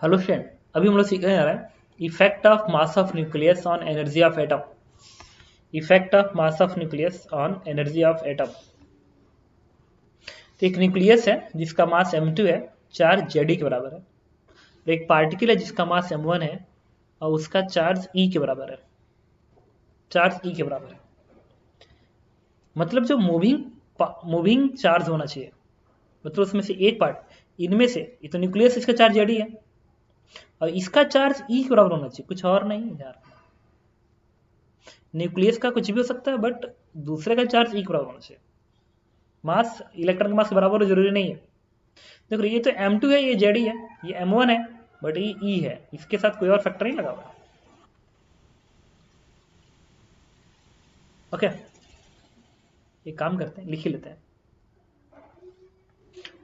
Hello friend, अभी हम लोग सीखने जा रहे हैं effect of mass of nucleus on energy of atom. Effect of mass of nucleus on energy of atom. तो एक न्यूक्लियस है जिसका मास m2 है, चार्ज Ze के बराबर है। और एक पार्टिकल है जिसका मास m1 है और उसका चार्ज E के बराबर है। चार्ज E के बराबर है मतलब जो मूविंग चार्ज होना चाहिए, मतलब उसमें से एक पार्ट, इनमें से ये तो न्यूक्लियस, इसका चार्ज Ze है और इसका चार्ज E के बराबर होना चाहिए, कुछ और नहीं यार। न्यूक्लियस का कुछ भी हो सकता है बट दूसरे का चार्ज E के बराबर होना चाहिए। मास इलेक्ट्रॉन के मास के बराबर जरूरी नहीं है। देखो ये तो m2 है, ये Ze है, ये m1 है बट ये E है, इसके साथ कोई और फैक्टर नहीं लगा हुआ। ओके, एक काम करते हैं, लिख ही लेते हैं।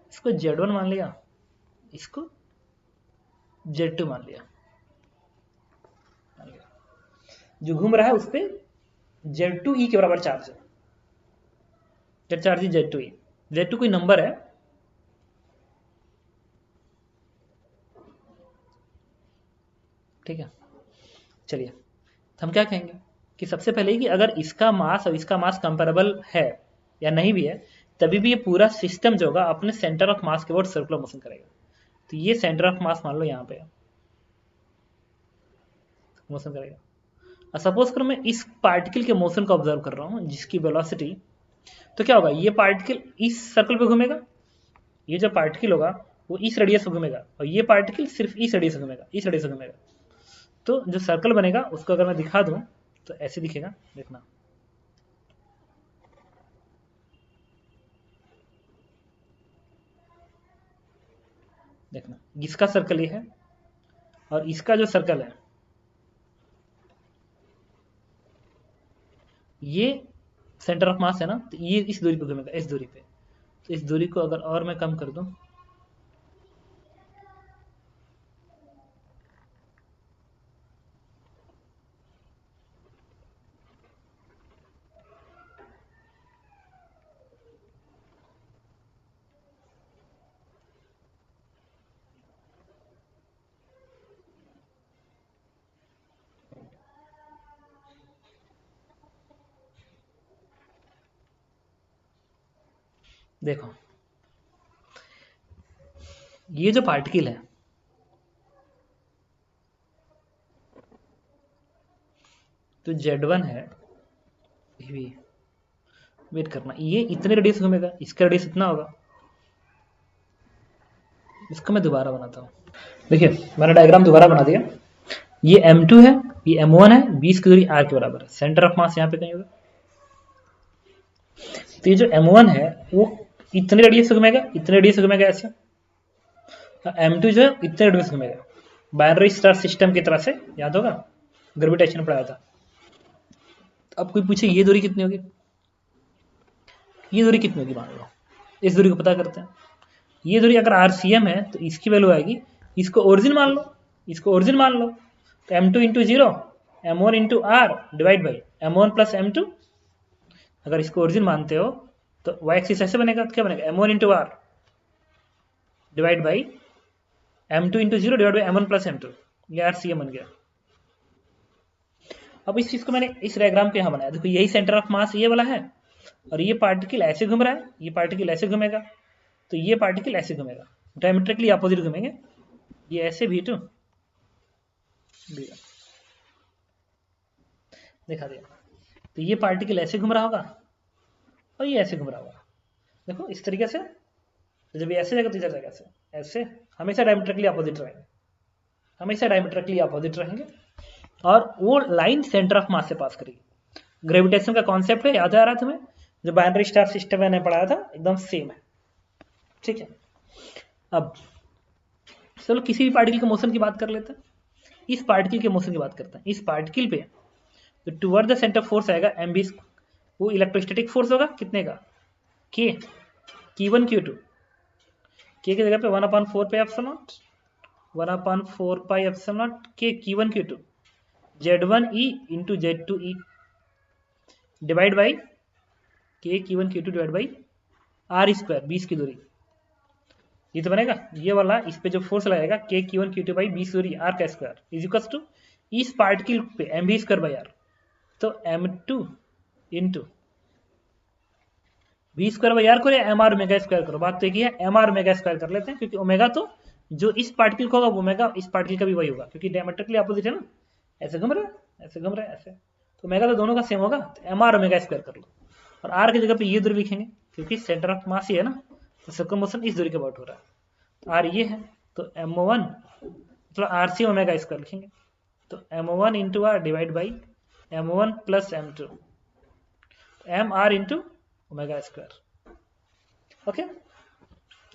इसको Z1 मान लिया, इसको Z2 मान लिया। जो घूम रहा है उस पर Z2E के बराबर चार्ज है। जब चार्ज है Z2E, Z2 कोई नंबर है, ठीक है। चलिए हम क्या कहेंगे कि सबसे पहले कि अगर इसका मास और इसका मास कंपेरेबल है या नहीं भी है, तभी भी ये पूरा सिस्टम जो होगा अपने सेंटर ऑफ मास के वर्ड सर्कुलर मोशन करेगा। तो ये सेंटर ऑफ मास मान लो यहाँ पे मोशन करेगा। और सपोज करो मैं इस पार्टिकल के मोशन को ऑब्जर्व कर रहा हूँ जिसकी वेलोसिटी, तो क्या होगा, ये पार्टिकल इस सर्कल पे घूमेगा, ये जो पार्टिकल होगा वो इस रेडियस से घूमेगा और ये पार्टिकल सिर्फ इस रेडियस से घूमेगा, इस रेडियस से घूमेगा। तो जो सर्कल बनेगा उसको अगर मैं दिखा दूं तो ऐसे दिखेगा, देखना। देखना इसका सर्कल ये है और इसका जो सर्कल है ये सेंटर ऑफ मास है ना, तो ये इस दूरी पे घूमेगा, इस दूरी पे। तो इस दूरी को अगर और मैं कम कर दूं, देखो ये जो पार्टिकल है, तो Z1 है, ये वेट करना, ये इतने रेडियस घूमेगा, इसका रेडियस इतना होगा। इसको मैं दोबारा बनाता हूँ। देखिए मैंने डायग्राम दोबारा बना दिया। ये m2 है, ये m1 है, 20 की दूरी r के बराबर है, सेंटर ऑफ मास यहाँ पे कहीं होगा। तो ये जो m1 है वो इतने रेडियस से घूमेगा, इतने रेडियस से घूमेगा ऐसे। m2 जो है इतने रेडियस से घूमेगा, बाइनरी स्टार सिस्टम की तरह से, याद होगा ग्रेविटेशन पढ़ाया था। अब कोई पूछे ये दूरी कितनी होगी, ये दूरी कितनी होगी, मान लो इस दूरी को पता करते हैं। ये दूरी अगर RCM है तो इसकी वैल्यू आएगी, इसको ओरिजिन मान लो, इसको ओरिजिन मान लो, तो m2 into zero, m1 into r divide by m1 plus m2। अगर इसको ओरिजिन मानते हो तो y एक्सिस ऐसे बनेगा, तो क्या बनेगा, m1 into r divide by m2 into zero divide by m1 plus m2। ये RCM बन गया। अब इस चीज को मैंने इस डायग्राम पे यहाँ बनाया, देखो यही सेंटर ऑफ मास ये वाला है और ये पार्टिकल ऐसे घूम रहा है, ये पार्टिकल ऐसे घूमेगा, तो ये पार्टिकल ऐसे घूमेगा, डायमेट्रिकली अपोजिट घूमेंगे, ये ऐसे V2 दिखा दिया। तो ये पार्टिकल ऐसे घूम रहा होगा और ये ऐसे घूम रहा होगा, देखो इस तरीके से। तो जब ये ऐसे जाएगा तो इधर जाएगा ऐसे, ऐसे हमेशा डायमेट्रिकली अपोजिट रहेंगे, हमेशा डायमेट्रिकली अपोजिट रहेंगे और वो लाइन सेंटर ऑफ मास से पास करेगी। ग्रेविटेशन का कॉन्सेप्ट है, याद आ रहा तुम्हें, जो बाइनरी स्टार सिस्टम मैंने पढ़ाया था, एकदम सेम है, ठीक है। अब चलो किसी भी पार्टिकल के मोशन की बात कर लेते हैं। इस पार्टिकल के मोशन की बात करते हैं। इस पार्टिकल पे तो टुवर्ड द सेंटर फोर्स आएगा mb, वो इलेक्ट्रोस्टैटिक फोर्स होगा कितने का, k, q1 q2, k की जगह पे 1/4 pi epsilon not, 1/4 pi epsilon not k q1 q2 z1e into z2e divide by k q1 q2 divide by r square, 20 की दूरी। ये तो बनेगा, ये वाला इस पे जो फोर्स लगेगा के Q1 Q2 by B sorry R का स्क्वायर इज इक्वल टू इस पार्टिकल पे M B square by R, तो m2 into B square by R करो या एम आर ओमेगा स्क्वायर करो, बात तो एक ही है, एम आर ओमेगा स्क्वायर कर लेते हैं, क्योंकि ओमेगा तो जो इस पार्टिकल का होगा ओमेगा इस पार्टिकल का भी वही होगा, क्योंकि डायमेट्रिकली अपोजिट है ना, ऐसे घूम रहा है ऐसे घूम रहा है ऐसे, तो ओमेगा तो दोनों का सेम होगा, तो एम आर ओमेगा स्क्वायर कर लो, और आर की जगह पे ये दूरी लिखेंगे क्योंकि सेंटर ऑफ मास ही है ना, तो सर्कम मोशन इस दूरी के अबाउट हो रहा है, तो आर ये है, तो m1 मतलब आर सी ओमेगा स्क्वायर लिखेंगे, तो m1 into R divide by m1 plus m2 M R into omega square. Okay,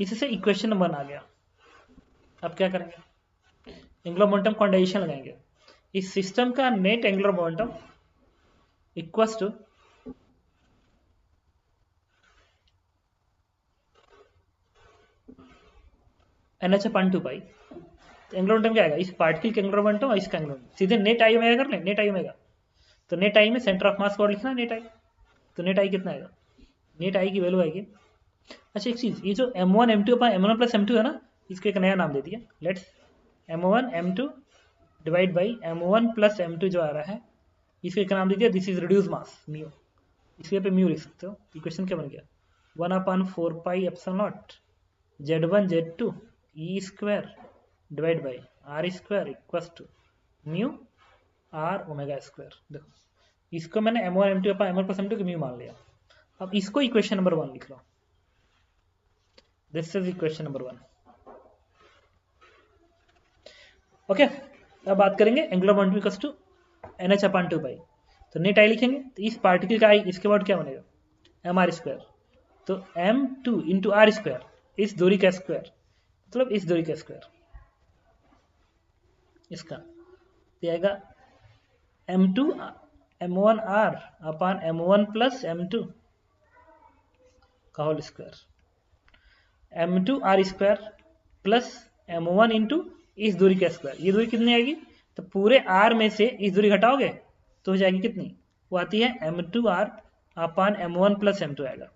इससे इक्वेशन नंबर 1 आ गया। अब क्या करेंगे, एंगुलर मोमेंटम क्वांटाइजेशन लगाएंगे, इस सिस्टम का net angular momentum equals to NH upon 2 pi, angular momentum क्या आएगा, इस पार्टिकल के एंगुलर मोमेंटम और इसका एंगुलर मोमेंटम, सीधे नेट आई ओमेगा कर ले, नेट आई ओमेगा, तो नेट आई में सेंटर ऑफ मास को लिखना नेट आई, तो नेट आई कितना आएगा, नेट आई की वैल्यू आएगी, अच्छा एक चीज, ये जो m1 m2 अपन m1 प्लस m2 है ना, इसको एक नया नाम दे दिया, let's m1 m2 divide by m1 plus m2 जो आ रहा है, इसको एक नाम दे दिया, this is reduce mass mu, इसके पे म्यू लिख सकते हो, इक्वेशन क्या बन गया 1/4 pi epsilon naught z1 z2 e square divide by R square equals to mu R omega square. देखो इसको मैंने m1 m2 अपन m1 प्लस m2 की म्यू मान लिया, अब इसको इक्वेशन नंबर 1 लिख लो, this is equation number 1। Okay, अब बात करेंगे angular momentum equals to NH upon 2 pi, तो नेट आई लिखेंगे, तो इस पार्टिकल का आई इसके बाद क्या बनेगा एम आर स्क्वायर, तो m2 इंटू आर स्क्वायर, इस दूरी का स्क्वायर मतलब इस दूरी का स्क्वायर, इसका आएगा m2 m1 r अपन m1 प्लस m2 का होल स्क्वायर, m2 r स्क्वायर प्लस m1 इंटू इस दूरी का स्क्वायर, ये दूरी कितनी आएगी, तो पूरे r में से इस दूरी घटाओगे तो हो जाएगी कितनी, वो आती है m2 r अपन m1 प्लस m2 आएगा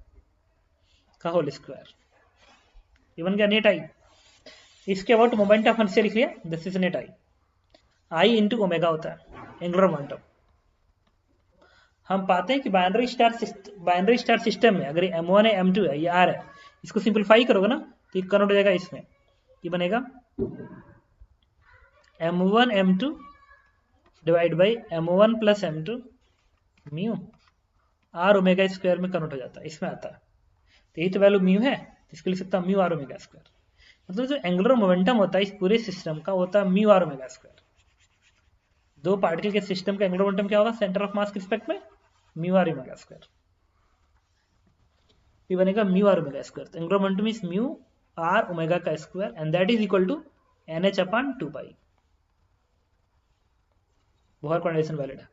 का होल स्क्वायर, ये बन गया नेट आई। इसके अबाउट मोमेंट ऑफ इनर्शिया लिख लिया, this is net I, I into omega होता है एंगुलर मोमेंटम। हम पाते हैं कि बाइनरी स्टार सिस्टम में अगर m1 है m2 है ये r है, इसको सिंपलीफाई करोगे ना तो ये कन्वर्ट हो जाएगा इसमें, ये बनेगा m1 m2 divide by m1 plus m2 mu R omega square में कन्वर्ट हो जाता है, इसमें आता है, तो यही तो वैल्यू म्यू है, इसको लिख सकता हूँ म्यू आर ओमेगा स्क्वायर, मतलब जो एंगुलर मोमेंटम होता है इस पूरे सिस्टम का होता है म्यू आर ओमेगा स्क्वायर। दो पार्टिकल के सिस्टम का एंगुलर मोमेंटम क्या होगा सेंटर ऑफ मास के रिस्पेक्ट में म्यू आर ओमेगा स्क्वायर, ये बनेगा म्यू आर ओमेगा स्क्वायर, तो angular momentum is mu R omega का square and that is equal to NH upon 2 pi. बहुत कंडीशन वैलिड है।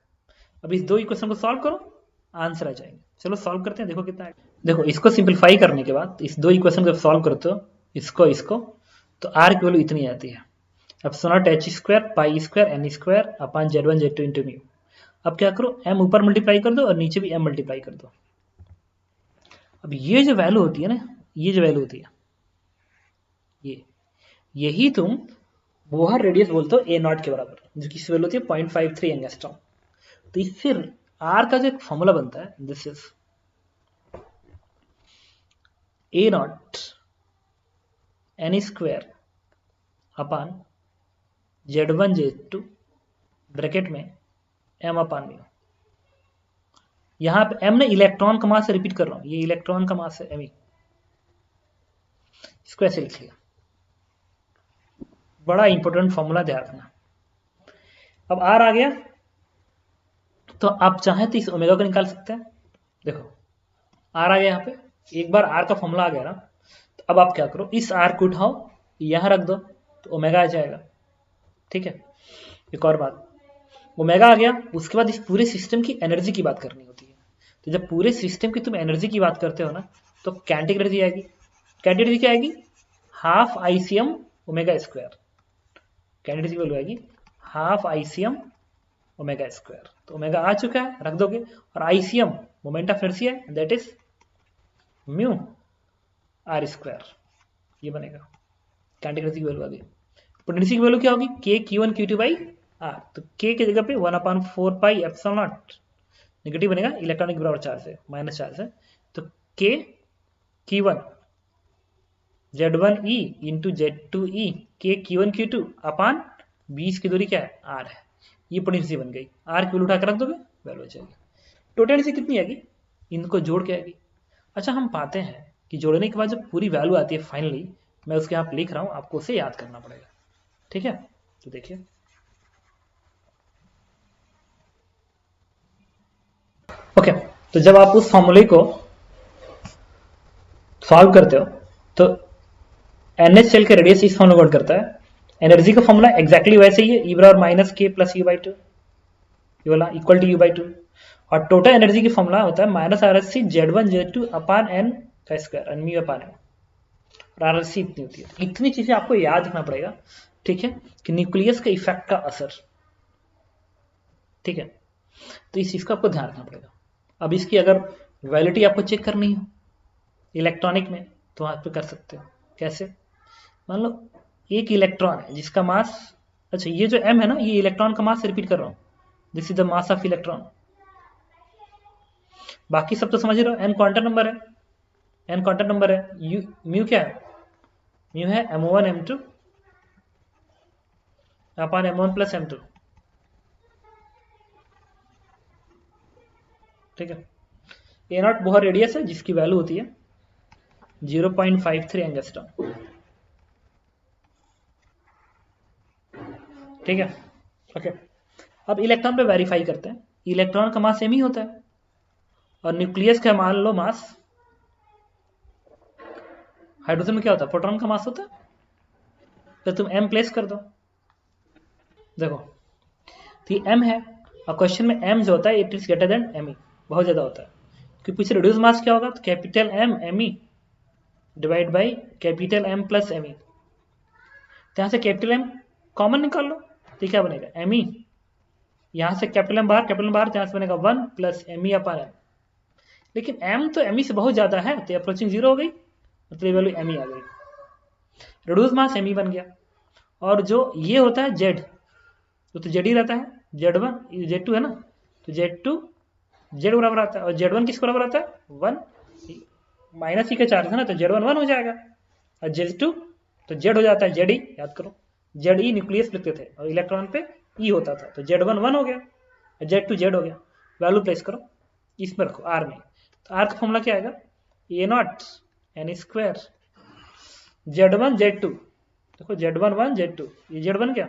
अब इस दो इक्वेशन को सॉल्व करो, आंसर आ जाएंगे। चलो सॉल्व करते हैं, देखो कितना है। देखो इसको सिंपलीफाई करने के बाद इस दो इक्वेशन को सॉल्व करते हो, इसको तो आर की वैल्यू इतनी आती है, अब naught H square pi square N square upon z1 z2 into mu. अब क्या करो, m ऊपर मल्टीप्लाई कर दो और नीचे भी m मल्टीप्लाई कर दो। अब ये जो वैल्यू होती है ना, ये जो वैल्यू होती है यही तुम बोहर रेडियस बोलते हो a0 के बराबर, जो की वैल्यू होती है 0.53 एंगस्ट्रॉम। तो इससे r का जो एक फॉर्मूला बनता है, this is a0 n square upon z1 z2 bracket में m अपन म्यू। यहां पे m ने इलेक्ट्रॉन का मास से रिपीट कर रहा हूं, ये इलेक्ट्रॉन का मास है m, इसको ऐसे लिख लिया। बड़ा इंपॉर्टेंट फॉर्मूला ध्यान रखना। अब r आ गया तो आप चाहें तो इस ओमेगा को निकाल सकते हैं। देखो r आ गया, यहाँ पे एक बार r का फॉर्मूला आ गया ना, तो अब आप क्या करो, इस r को उठाओ यहां रख दो तो ओमेगा आ जाएगा। ठीक है, एक और बात, ओमेगा आ गया, उसके बाद इस पूरे सिस्टम की एनर्जी की बात करनी होती है। तो जब पूरे सिस्टम की तुम एनर्जी की बात करते हो ना, तो काइनेटिक एनर्जी आएगी। काइनेटिक एनर्जी क्या आएगी, half ICM omega square. Kinetic energy value आएगी हाफ ICM ओमेगा स्क्वायर। तो ओमेगा आ चुका है, रख दोगे, और ICM moment of inertia that is mu R square, ये बनेगा। काइनेटिक एनर्जी की वैल्यू आ गई। पोटेंशियल की वैल्यू क्या होगी, के Q1 Q2 बाई आर। तो के की जगह पे 1/4 पाई एप्सिलॉन नॉट, नेगेटिव बनेगा, इलेक्ट्रॉनिक बराबर चार्ज है, माइनस चार्ज है, तो के Q1 Z1E इंटू Z2E के Q1 Q2 अपान 20 की दूरी क्या है, आर है। ये पोटेंशियल बन गई, आर की वैल्यू उठा कर रख दोगे, वैल्यू आ जाएगी। टोटल एनर्जी कितनी आएगी, इनको जोड़ के आएगी। अच्छा, हम पाते हैं कि जोड़ने के बाद जब पूरी वैल्यू आती है फाइनली, मैं उसके यहाँ लिख रहा हूँ, आपको उसे याद करना पड़ेगा, ठीक है। तो देखिए, ओके, तो जब आप उस फॉर्मूले को सॉल्व करते हो तो NH सेल का रेडियस इस फॉर्मूला को करता है। एनर्जी का फॉर्मूला एग्जैक्टली वैसे ही है, ई बराबर माइनस के प्लस यू बाई टू, ये वाला equal to U by two. और टोटल एनर्जी की फॉर्मूला होता है minus R S C Z1 Z2 upon N का square, N mu upon N. और आर एस सी इतनी होती है। इतनी चीजें आपको याद रखना पड़ेगा, ठीक है, कि न्यूक्लियस के इफेक्ट का असर, ठीक है। तो इस चीज का आपको ध्यान रखना पड़ेगा। अब इसकी अगर वैलिडिटी आपको चेक करनी हो इलेक्ट्रॉनिक में, तो आप कर सकते हो। कैसे, मान लो एक इलेक्ट्रॉन है जिसका मास, अच्छा ये जो m है ना, ये इलेक्ट्रॉन का मास, रिपीट कर रहा हूं, this is the mass of electron. बाकी सब तो समझ रहे हो, n क्वांटम नंबर है, n क्वांटम नंबर है, यू म्यू क्या है, म्यू है m1 m2 अपान m1 प्लस m2, ठीक है। ए नॉट बोहर रेडियस है जिसकी वैल्यू होती है 0.53 एंगस्ट्रॉम, ठीक है, ओके। अब इलेक्ट्रॉन पे वेरीफाई करते हैं। इलेक्ट्रॉन का मास सेम ही होता है, और न्यूक्लियस का मान लो मास, हाइड्रोजन में क्या होता है, प्रोटॉन का मास होता है, तो तुम m प्लेस कर दो। देखो, तो ये m है, और क्वेश्चन में m जो होता है it is greater than me, बहुत ज्यादा होता है, क्योंकि पीछे रिड्यूस मास क्या होगा, तो capital M me divide by capital M plus me। तो यहां से कैपिटल M कॉमन निकाल लो, तो क्या बनेगा, me, यहां से कैपिटल M बाहर, कैपिटल M बाहर, यहां से बनेगा 1 प्लस me अपान m। लेकिन m तो me से बहुत ज्यादा है, तो अप्रोचिंग 0 हो गई, मतलब वैल्यू me आ गई, रिड्यूस मास me बन गया। और जो ये होता है z, तो z ही रहता है, Z1 Z2 है ना, तो Z2 Z बराबर आता है, और Z1 किसके बराबर आता है, 1, माइनस ही का चार्ज है ना, तो Z1 1 हो जाएगा, और Z2 तो Z हो जाता है, ZE, याद करो, ZE न्यूक्लियस लिखते थे, और इलेक्ट्रॉन पे E होता था, तो Z1 1 हो गया, Z2 Z हो गया। वैल्यू प्लेस करो, इसमें रखो R में, तो R का फॉर्मूला क्या आएगा, ए naught N square Z1 Z2, देखो Z1 1 Z2, ये Z1 क्या,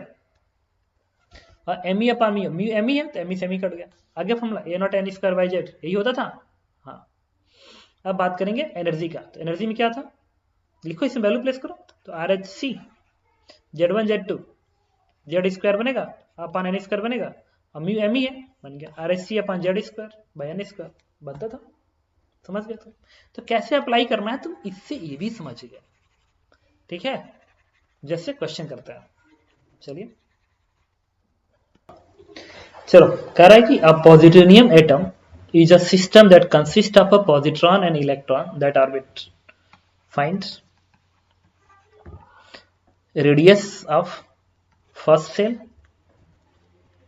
और M E upon mu, mu M ई है, तो एम ई से एम ई कट गया, आगे formula A naught N square by Z, यही होता था। हाँ, अब बात करेंगे एनर्जी का, तो एनर्जी में क्या था, लिखो, इसमें वैल्यू प्लेस करो, तो R H C Z1 Z2 Z square बनेगा अपान एन स्क्वायर बनेगा, और म्यू एम ई है, बन गया R H C upon Z square by N square, बनता था, समझ गए तुम। तो कैसे अप्लाई करना है तुम इससे ये भी समझ गए, ठीक है, जैसे क्वेश्चन करता है। चलिए, चलो, कह रहा है कि a positronium atom is a system that consists of a positron and electron that orbit. Find radius of first cell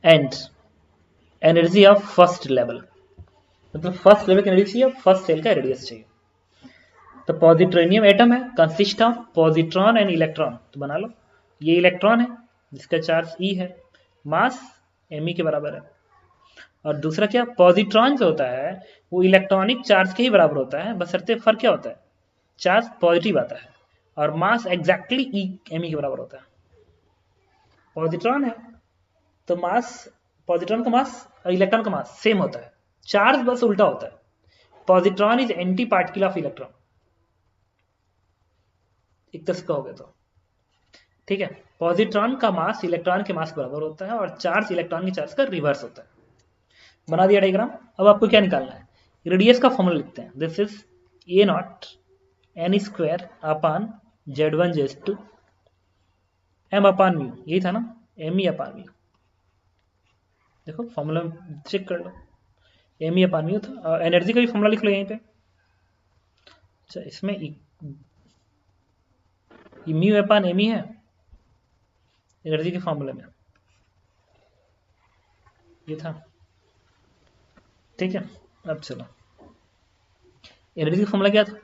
and energy of first level. मतलब फर्स्ट लेवल की एनर्जी चाहिए, फर्स्ट सेल का रेडियस चाहिए। तो positronium atom है, consist of positron and electron, तो बना लो, ये इलेक्ट्रॉन है जिसका चार्ज E है, मास me के बराबर है, और दूसरा क्या, पॉजिट्रॉन जो होता है वो इलेक्ट्रॉनिक चार्ज के ही बराबर होता है, बशर्ते फर्क क्या होता है, चार्ज पॉजिटिव आता है, और मास एग्जैक्टली me के बराबर होता है। पॉजिट्रॉन है तो मास, पॉजिट्रॉन का मास और इलेक्ट्रॉन का मास सेम होता है, चार्ज बस उल्टा होता है। Positron is anti particle of electron, एक तरह से कहोगे तो, ठीक है। पॉजिट्रॉन का मास इलेक्ट्रॉन के मास के बराबर होता है, और चार्ज इलेक्ट्रॉन के चार्ज का रिवर्स होता है। बना दिया डायग्राम। अब आपको क्या निकालना है, रेडियस का फॉर्मूला लिखते हैं, this is a naught N square upon Z1 Z2 m upon mu, यही था ना, एम ई अपान म्यू, देखो फॉर्मूला चेक कर लो, एम ई अपान म्यू था, और एनर्जी का भी फॉर्मूला लिख लो यहीं पे। अच्छा, इसमें ये म्यू अपान एम ई है एनर्जी के फॉर्मूले में, ये था। ठीक है, अब चलो एनर्जी का फॉर्मूला क्या था,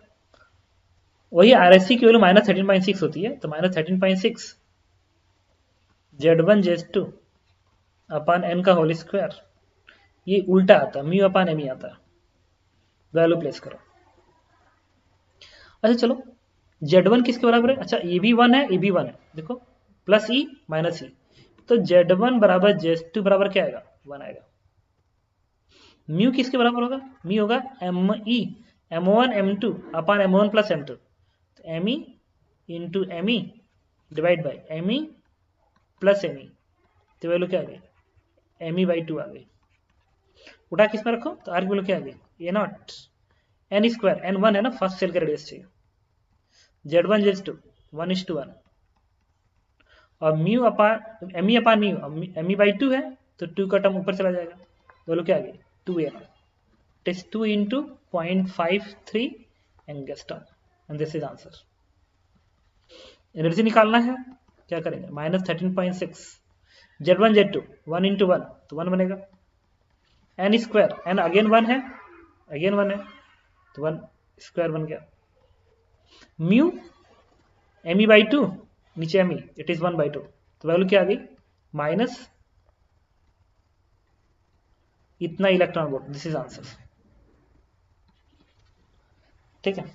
वही आर एस सी की वैल्यू -13.6 होती है, तो -13.6 Z1 Z2 अपान एन का होल स्क्वायर, ये उल्टा आता है, म्यू अपान एम ई आता है। वैल्यू प्लेस करो। अच्छा चलो Z1 किसके बराबर है, अच्छा ये भी 1 है ये भी 1 है, देखो प्लस ई माइनस ई, तो Z1 बराबर Z2 बराबर क्या आएगा, 1 आएगा। म्यू किसके बराबर होगा, म्यू होगा एम ई M1 M2 अपान M1 प्लस M2, तो M E into M E divide by M E plus M E, तो वैल्यू क्या आ गई, एम ई बाई 2 आ गई। उठा किस में रखो, तो आर की वैल्यू क्या आ गई, A naught N square, N 1 है ना, फर्स्ट सेल का रेडियस चाहिए, Z1 Z2 1:1, और mu upon M E upon mu, M E by 2 है तो 2 का टर्म ऊपर चला जाएगा, वैल्यू क्या आ गई 2 A naught, it is 2 into 0.53 angstrom, and this is answer. Energy निकालना है, क्या करेंगे, -13.6 Z1 Z2 1 इंटू 1 तो 1 बनेगा, एन स्क्वायर एन अगेन 1 है अगेन 1 है तो 1 स्क्वायर बन गया, म्यू एम ई बाई 2 नीचे एम ई इट इज 1/2, तो वैल्यू क्या आ गई माइनस इतना electron volt, this is answer. ठीक है,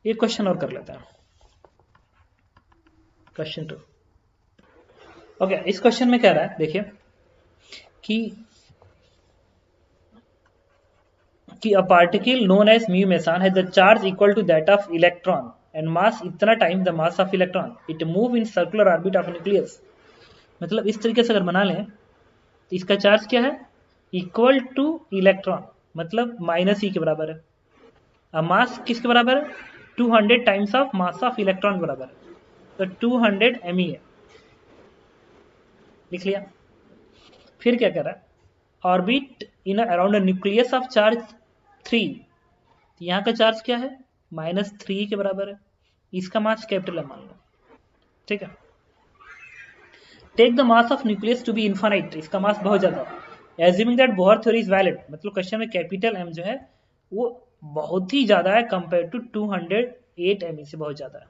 एक क्वेश्चन और कर लेते हैं, क्वेश्चन 2। ओके, इस क्वेश्चन में क्या रहा है देखिए कि a particle known as mu meson has the charge equal to that of electron and mass इतना time the mass of electron, it move in circular orbit of nucleus। मतलब इस तरीके से अगर बना लें तो इसका चार्ज क्या है, इक्वल टू इलेक्ट्रॉन, मतलब माइनस ई के बराबर है, अब मास किसके बराबर है, 200 times of mass of electron के बराबर है, तो 200 एम है, लिख लिया। फिर क्या कर रहा है, orbit in around a nucleus of charge 3, तो यहाँ का चार्ज क्या है -3 के बराबर है, इसका मास कैपिटल है मान लो। ठीक है, take the mass of nucleus to be infinite, इसका मास बहुत ज्यादा है, assuming that Bohr theory is valid, मतलब क्वेश्चन में कैपिटल एम जो है वो बहुत ही ज्यादा है कंपेयर टू 208 एम से बहुत ज्यादा है।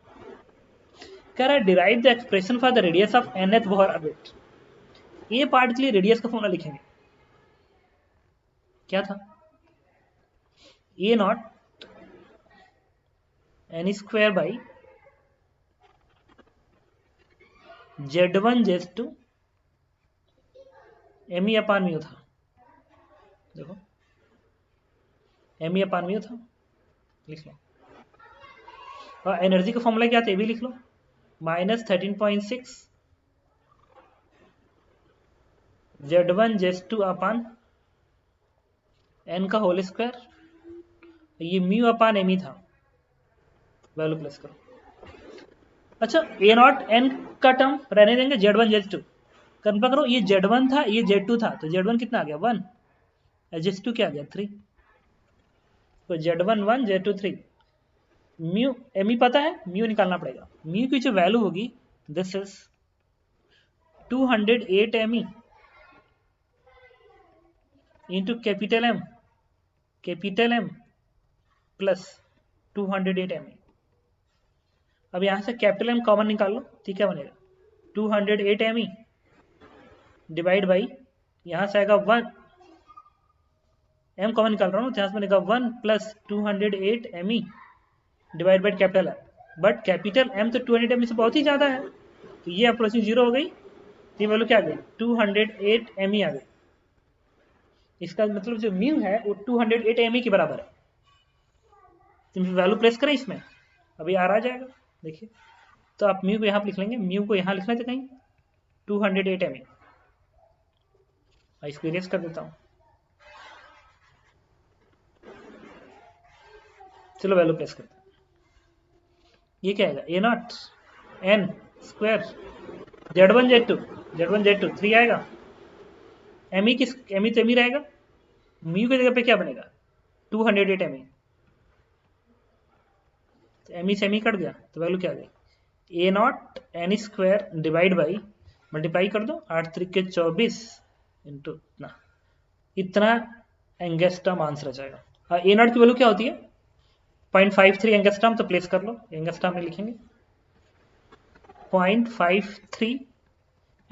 कह रहा है derive the expression for the radius of nth Bohr orbit, ये पार्ट के लिए रेडियस का फॉर्मूला लिखेंगे, क्या था, A naught N square by Z1 Z2 M E upon mu था, देखो एम ई अपान म्यू था, लिख लो। और एनर्जी का फॉर्मूला क्या था, ये भी लिख लो, -13.6 Z1 Z2 अपान एन का होल स्क्वायर, ये म्यू अपान एम ई था, वैल्यू प्लस करो। अच्छा ए नॉट एन का टर्म रहने देंगे, Z1 Z2 कंपेयर करो, ये Z1 था ये Z2 था, तो Z1 कितना आ गया 1, Z2 क्या आ गया 3, तो Z1 1 Z2 3, म्यू एम ई पता है, म्यू निकालना पड़ेगा, म्यू की जो वैल्यू होगी this is 208 M E into capital M plus 208 M E. अब यहां से कैपिटल एम कॉमन निकाल लो, तो क्या बनेगा 208 एम ई डिवाइड बाई, यहां से आएगा 1, एम कॉमन निकाल रहा हूँ, तो यहां से बनेगा 1 plus 208 M E divide by capital M, but capital M तो 200 एम से बहुत ही ज्यादा है, तो ये अप्रोचिंग 0 हो गई, ये वैल्यू क्या आ गई 208 एम ई आ गई, इसका मतलब जो म्यू है वो 208 एम ई के बराबर है, तो वैल्यू प्लेस करें इसमें, अभी आर आ जाएगा, देखिए तो आप म्यू को यहाँ पे लिख लेंगे, म्यू को यहाँ लिखना था कहीं 208 एम ई, इसको इरेज कर देता हूँ, चलो वैल्यू प्लेस करते हैं, ये क्या आएगा ए naught N square Z1 Z2 3 आएगा, एम ई किस एम ई तो एम ई रहेगा, म्यू की जगह पे क्या बनेगा 208 एम ई, तो एम ई से एम ई कट गया, तो वैल्यू क्या आ गई A naught N square divide by, multiply कर दो 8 त्रिक 24 इंटू इतना एंगस्ट्रम आंसर आ जाएगा। ए नॉट की वैल्यू क्या होती है 0.53 एंगस्ट्रम, तो प्लेस कर लो एंगस्ट्रम में लिखेंगे 0.53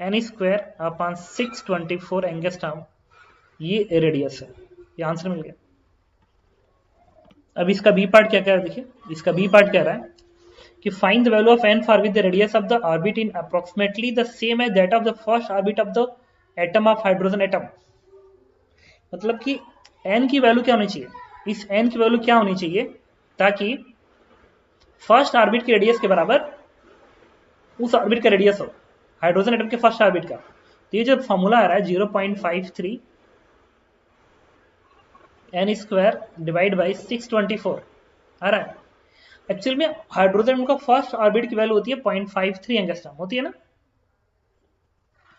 एन स्क्वायर अपॉन 624 एंगस्ट्रम, ये रेडियस है, ये आंसर मिल गया। अब इसका बी पार्ट क्या कह रहा है, देखिए इसका बी पार्ट कह रहा है कि find the value of N for with the radius of the orbit in approximately the same as that of the first orbit of the atom of hydrogen atom. मतलब कि एन की value क्या होनी चाहिए, इस एन की value क्या होनी चाहिए ताकि फर्स्ट ऑर्बिट के रेडियस के बराबर उस ऑर्बिट का रेडियस हो, हाइड्रोजन एटम के फर्स्ट ऑर्बिट का। तो ये जो फॉर्मूला आ रहा है 0.53 एन स्क्वायर डिवाइड बाई 624 आ रहा है, एक्चुअल में हाइड्रोजन का फर्स्ट ऑर्बिट की वैल्यू होती है 0.53 एंगस्ट्रॉम होती है ना,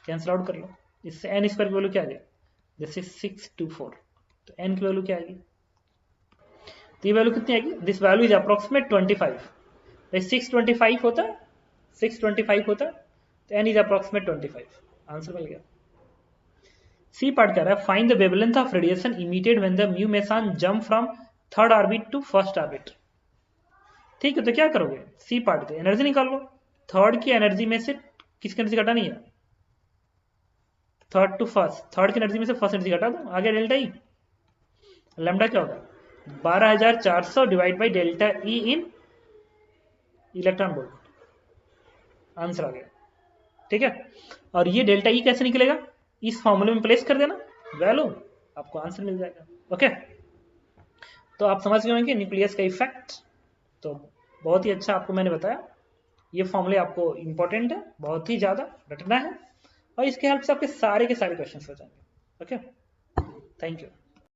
कैंसिल आउट कर लो, इससे एन स्क्वायर की वैल्यू क्या आ गई, जैसे 624, तो एन की वैल्यू क्या आएगी, तो ये वैल्यू कितनी आएगी, दिस वैल्यू इज अप्रोक्सीमेट 25, 625 होता है, 625 होता है, तो एन इज अप्रोक्सीमेट 25, आंसर मिल गया। सी पार्ट कह रहा है find the wavelength of radiation emitted when the mu meson jump from third orbit to first orbit. ठीक है, तो क्या करोगे, सी पार्ट के एनर्जी निकाल लो, थर्ड की एनर्जी में से किसकी एनर्जी घटानी है, थर्ड टू फर्स्ट, थर्ड की एनर्जी में से फर्स्ट एनर्जी घटा दो, आगे डेल्टा ई, लैम्डा क्या होगा 12400 divide by delta E in electron volt, answer आ गया। ठीक है, और ये डेल्टा ई कैसे निकलेगा, इस फॉर्मूले में प्लेस कर देना वैल्यू, आपको आंसर मिल जाएगा। ओके, तो आप समझ गए होंगे न्यूक्लियस का इफेक्ट, तो बहुत ही अच्छा आपको मैंने बताया, ये फॉर्मूले आपको इंपॉर्टेंट है, बहुत ही ज्यादा रटना है, और इसके हेल्प से आपके सारे के सारे क्वेश्चन हो जाएंगे। Okay, thank you.